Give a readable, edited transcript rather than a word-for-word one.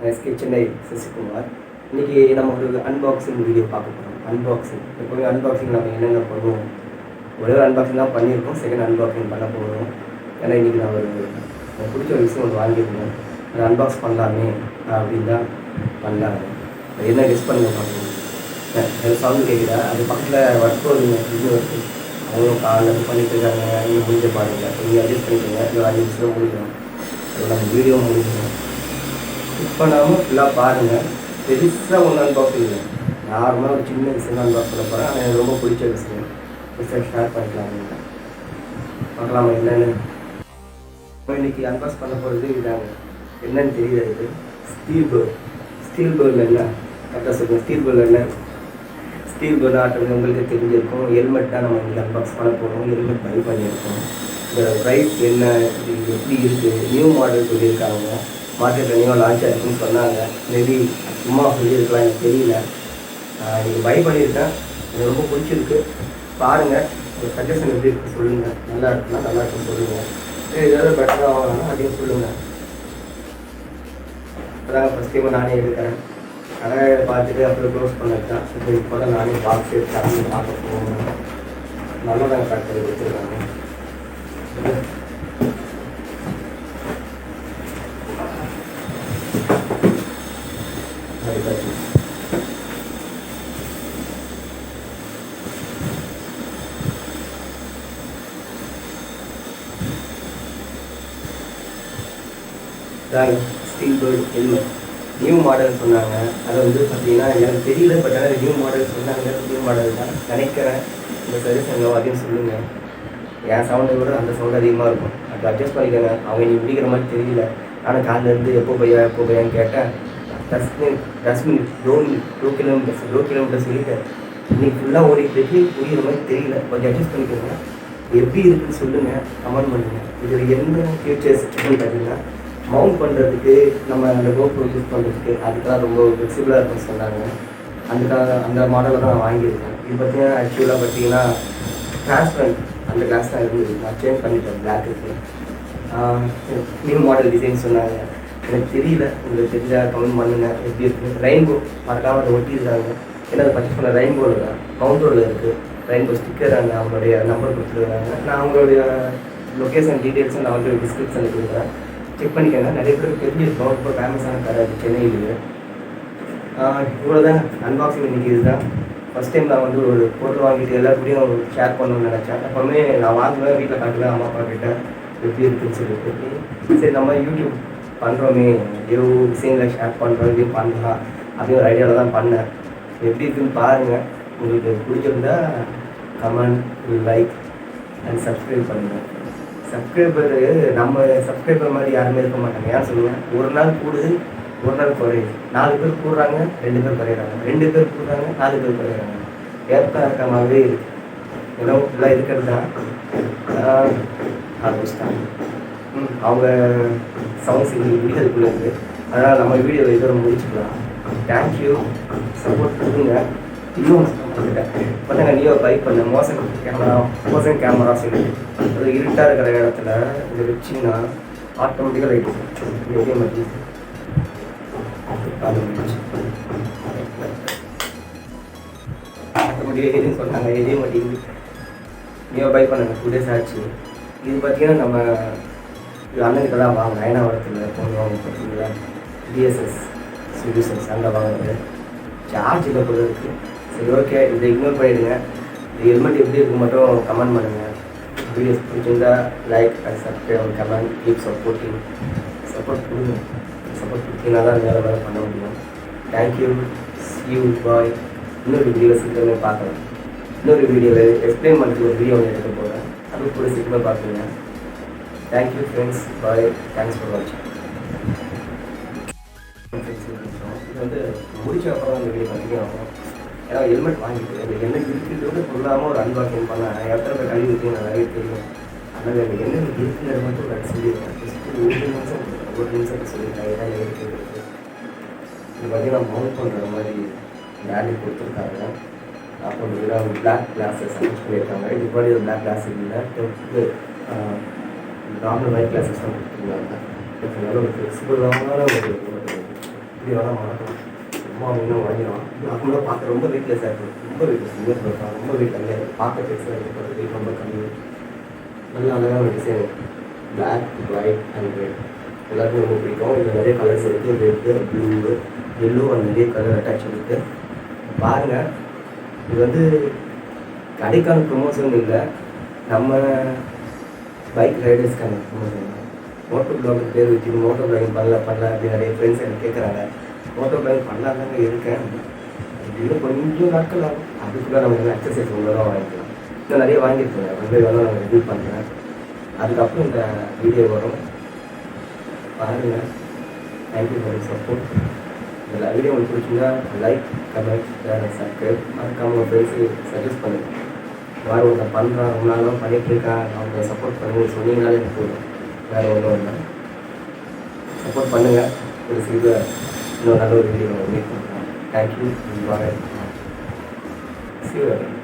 SK Chennai Sasikumar. இன்றைக்கி நம்ம ஒரு அன்பாக்சிங் வீடியோ பார்க்க போகிறோம். அன்பாக்சிங் எப்போவுமே அன்பாக்சிங் நம்ம என்னென்ன பண்ணுவோம், ஒரே ஒரு அன்பாக்சிங் தான் பண்ணியிருக்கோம், செகண்ட் அன்பாக்சிங் பண்ண போகிறோம். ஏன்னா இன்றைக்கி நான் எனக்கு பிடிச்ச ஒரு விஷயம் ஒன்று வாங்கியிருந்தேன், அதை அன்பாக்ஸ் பண்ணலாமே அப்படின்னு தான் பண்ணாங்க. என்ன கெஸ் பண்ணுங்க பார்க்கணும். சவுண்டு கேட்குதா? அது பக்கத்தில் ஒர்க் போகுதுங்க, இது ஒர்க்கு அவங்களும் காலையில் பண்ணிட்டு இருக்காங்க. நீங்கள் முடிஞ்ச பாருங்கள், நீங்கள் அட்ஜஸ்ட் பண்ணிக்கோங்க. இல்லை 5 நிமிஷம் முடிக்கணும், அது நம்ம வீடியோ முடிக்கணும். ஸ்கிப் பண்ணாமல் ஃபுல்லாக பாருங்கள். பெருசாக ஒன்று அன்பாக்ஸ் இல்லை, நார்மலாக ஒரு சின்ன விஷயம் அன்பாக்ஸ் பண்ண போகிறேன். ஆனால் எனக்கு ரொம்ப பிடிச்ச விஷயம் ஷேர் பண்ணிக்கலாம். பார்க்கலாமா என்னென்னு? இன்றைக்கி அன்பாக்ஸ் பண்ண போகிறது இதாங்க. என்னன்னு தெரியல, இது ஸ்டீல் பேர்டில் என்ன கரெக்டாக சொல்லுங்கள். ஸ்டீல் பேர்டில் என்ன? ஸ்டீல் பேர்டு ஆட்டம் உங்களுக்கு தெரிஞ்சிருக்கும். ஹெல்மெட் தான் நம்ம இன்றைக்கி அன்பாக்ஸ் பண்ண போகிறோம். ஹெல்மெட் பை பண்ணியிருக்கோம். இந்த ப்ரைஸ் என்ன, இது எப்படி இருக்குது, நியூ மாடல் சொல்லியிருக்காங்க. மார்க்கெட்டில் நியூ லான்ச் ஆகிருக்குன்னு சொன்னாங்க. மேபி சும்மா சொல்லியிருக்கலாம், எனக்கு தெரியல. நீங்கள் பை பண்ணியிருக்கேன், எனக்கு ரொம்ப பிடிச்சிருக்கு. பாருங்கள், ஒரு சஜஷன் எப்படி இருக்குது சொல்லுங்கள். நல்லா இருக்குன்னா நல்லா இருக்குன்னு சொல்லுங்கள். ஏதாவது பெட்டராக வாங்கலாம் அப்படின்னு சொல்லுங்கள். இப்போதான் ஃபஸ்ட் டைம் நானே எடுக்கிறேன். கடை பார்த்துட்டு அப்புறம் க்ளோஸ் பண்ணிட்டேன். இப்போ தான் நானே பாக்ஸ் எடுத்து பார்க்க போகணும். நல்லா தான் பேக் பண்ணி வச்சுருக்காங்க. Steel bird helmet new model சொன்னாங்க. அதை வந்து பார்த்தீங்கன்னா எனக்கு தெரியல, பட் ஆனால் நியூ மாடல் சொன்னாங்க. நியூ மாடல் தான் நினைக்கிறேன். இந்த சஜஷன் அதையும் சொல்லுங்கள். என் சவுண்டை விட அந்த சவுண்ட் அதிகமாக இருக்கும், அது அட்ஜஸ்ட் பண்ணிக்கோங்க. அவங்க நீ பிடிக்கிற மாதிரி தெரியல. ஆனால் காலிலேருந்து எப்போ பையான்னு கேட்டேன். டஸ்ட்பின் 2 கிலோமீட்டர் சொல்லிட்டேன். இன்னைக்கு ஃபுல்லாக ஓடிட்டு புரிகிற மாதிரி தெரியல, கொஞ்சம் அட்ஜஸ்ட் பண்ணிக்கோங்க. எப்படி இருக்குன்னு சொல்லுங்கள், கமெண்ட் பண்ணுங்கள். இதில் என்ன ஃபியூச்சர்ஸ் அப்படின்னு பார்த்தீங்கன்னா, மவுண்ட் பண்ணுறதுக்கு நம்ம அந்த கோப்ரோ யூஸ் பண்ணுறதுக்கு அதுக்கெலாம் ரொம்ப ஃப்ளெக்சிபிளாக இருக்குன்னு சொன்னாங்க. அந்த மாடலில் தான் நான் வாங்கியிருக்கேன். இது பார்த்தீங்கன்னா ஆக்சுவலாக பார்த்தீங்கன்னா டிரான்ஸ்பரண்ட் அந்த கிளாஸ் தான் இருந்தது. நான் சேஞ்ச் பண்ணிட்டேன், பிளாக்குக்கு. நியூ மாடல் டிசைன் சொன்னாங்க. எனக்கு தெரியல, உங்களுக்கு தெரிஞ்சால் கமெண்ட் பண்ணுங்கள் எப்படி இருக்குது. ரெயின்போ மறக்காமல் அதை ஒட்டியிருக்காங்க. ஏன்னா அதை பர்ச்சேஸ் பண்ண ரெயின்போவில் தான், மவுண்ட்ரோடில் இருக்குது. ரெயின்போ ஸ்டிக்கர் அந்த அவங்களுடைய நம்பர் கொடுத்துருக்காங்க. நான் அவங்களுடைய லொக்கேஷன் டீட்டெயில்ஸும் நான் வந்து டிஸ்கிரிப்ஷனில் கொடுக்குறேன், செக் பண்ணிக்கோங்க. நிறைய பேருக்கு தெரிஞ்சிருக்கோம், ரொம்ப ஃபேமஸான கடை அது சென்னையிலேயே. இவ்வளோ தான் அன்பாக்சிங் இன்றைக்கி. இதுதான் ஃபஸ்ட் டைம் நான் வந்து ஒரு பொருள் வாங்கிட்டு எல்லாருக்கூடையும் ஷேர் பண்ணணும்னு நினச்சேன். எப்போவுமே நான் வாங்குவேன், வீட்டில் காட்டுவேன் அம்மா அப்பா கிட்ட எப்படி இருக்குன்னு சொல்லிட்டு. சரி நம்ம யூடியூப் பண்ணுறோமே, ஏதோ விஷயங்களை ஷேர் பண்ணுறோம், இதையும் பண்ணலாம் அப்படின்னு ஒரு ஐடியாவில் தான் பண்ணேன். எப்படி இருக்குன்னு பாருங்கள். உங்களுக்கு பிடிச்சிருந்தா கமெண்ட், லைக் அண்ட் சப்ஸ்கிரைப் பண்ணுங்கள். சப்ஸ்கிரைபரு நம்ம சப்ஸ்கிரைபர் மாதிரி யாருமே இருக்க மாட்டாங்க. ஏன் சொல்லுங்கள்? ஒரு நாள் கூடுது, ஒரு நாள் குறையுது. 4 பேர் கூடுறாங்க, 2 பேர் குறையிறாங்க. 2 பேர் கூடுறாங்க, 4 பேர் குறையிறாங்க. ஏற்க இறக்கமாகவே இருக்குது. ஏன்னா ஃபுல்லாக இருக்கிறது தான் ஆரம்பிச்சிட்டாங்க. அவங்க சவுண்ட் சிங்கிள் வீடியோக்குள்ளே இருக்குது. அதனால் நம்ம வீடியோ இதோட முடிச்சுக்கலாம். தேங்க்யூ, சப்போர்ட் பண்ணுங்க. இன்னும் பார்த்தா நீயோ பைக் பண்ண மோசன் கேமரா சொல்லிட்டு அது இருட்டாக இருக்கிற இடத்துல இதை வச்சிங்கன்னா ஆட்டோமேட்டிக்காக லைட் இதே மாதிரி ஆட்டோமேட்டிக்காக எதுன்னு சொன்னாங்க. இதே மாதிரி நீயோ பைக் பண்ணாங்க 2 days ஆச்சு. இது பார்த்தீங்கன்னா நம்ம அண்ணனுக்கு தான் வாங்க அயனாவரத்தில் பொண்ணு வாங்க பார்த்தீங்களா, டிஎஸ்எஸ் சொல்யூஷன்ஸ் அங்கே வாங்குறது. சார்ஜ் இல்லை போல இருக்குது. சரி, ஓகே, இதை இக்னோர் பண்ணிவிடுங்க. இந்த ஹெல்மெட் எப்படி இருக்கு மட்டும் கமெண்ட் பண்ணுங்கள். வீடியோஸ் பிடிச்சிருந்தா like and subscribe, comment, keep supporting. Support கொடுங்க. சப்போர்ட் கொடுத்தீங்கன்னா தான் வேலை பண்ண முடியும். Thank you, you bye. இன்னொரு வீடியோவில் சீக்கிரமே பார்க்கலாம். இன்னொரு வீடியோவில் எக்ஸ்பிளைன் பண்ணுறதுக்கு ஒரு வீடியோ ஒன்று எடுக்க போகிறேன், அது கூட சீக்கிரமே பார்த்துங்க. Thank you friends, bye. Thanks for வாட்சிங். இது வந்து முடிச்ச அப்புறம் அந்த வீடியோ கண்டினியூ ஆகும். ஏன்னா ஹெல்மெட் வாங்கிட்டு அந்த ஹெல்மெட் இருக்கிறது ஃபுல்லாமல் ஒரு அன்பாக்சிங் பண்ணேன். எத்தனை பேர் கழிவு இருக்குது நிறைய தெரியும். அதனால் எனக்கு என்ன இருக்கிறது மட்டும் நான் சொல்லியிருக்கேன். ஒரு நிமிஷத்துக்கு சொல்லியிருக்கேன். இதான் இருக்குது. இது பார்த்தீங்கன்னா மவுண்ட் பண்ணுற மாதிரி வேல்யூ கொடுத்துருக்காங்க. அப்புறம் பிளாக் கிளாஸஸ் சஜஸ்ட் பண்ணியிருக்காங்க. இது மாதிரி ஒரு பிளாக் கிளாஸ் இல்லை, நார்மல் ஒயிட் கிளாஸஸ் தான் கொடுத்துருக்காங்க. நல்ல ஒரு ஃப்ளெக்சிபிளான ஒரு இப்படி வேணால் மாட்டோம். ரொம்ப இன்னும் வாங்கிடுவான். அது கூட பார்க்க ரொம்ப வெயிட்லெஸ்ஸாக இருக்கும். ரொம்ப வெயிட்லெஸ் இங்கே சொல்லிட்டான். ரொம்ப வெயிட் இல்லை. பார்க்க பெருசாக இருக்கிறது வெயிட் ரொம்ப கம்மி. நல்லா அழகான design. Black, white and red எல்லாருக்கும் ரொம்ப பிடிக்கும். இதில் நிறைய கலர்ஸ் இருக்குது. ரெட்டு, ப்ளூ, எல்லோ அண்ட் நிறைய கலர் அட்டாச் இருக்குது. பாருங்கள், இது வந்து கடைக்கான ப்ரொமோஷன் இல்லை, நம்ம பைக் ரைடர்ஸ்க்கான ப்ரொமோஷன். மோட்டோ பிளாக் பேர் வச்சு மோட்டோ பிளாகிங் பண்ணல அப்படின்னு நிறைய ஃப்ரெண்ட்ஸ் எனக்கு கேட்குறாங்க. மோட்டோ பிளாகிங் பண்ணலாதாங்க இருக்கேன். இன்னும் கொஞ்சம் நாட்கள் ஆகும். அதுக்குள்ளே நமக்கு எக்ஸசைஸ் ஒன்று தான் வாங்கிக்கலாம். இன்னும் நிறைய வாங்கியிருக்கேன். வந்து வேணால் நான் ரிவ்யூ பண்ணுறேன். அதுக்கப்புறம் இந்த வீடியோ வரும், பாருங்கள். Thank you for support. இந்த வீடியோ உங்களுக்கு பிடிச்சிருந்தா லைக், கமெண்ட், ஷேர், சப்ஸ்கிரைப். மறக்காம உங்கள் ஃப்ரெண்ட்ஸுக்கு சஜஸ்ட் பண்ணுங்கள். வேறு ஒருத்தர் பண்ணுறான், ரொம்ப நாளும் பண்ணிகிட்ருக்கான், அவங்க சப்போர்ட் பண்ணுங்கள் சொன்னீங்கனாலே எனக்கு போதும். வேறு ஒன்றும் இல்லை, சப்போர்ட் பண்ணுங்கள். ஒரு சீக்கிரம் இன்னும் நல்ல ஒரு வீடியோ மீட் பண்ணுறேன். தேங்க்யூ. பாய். See you.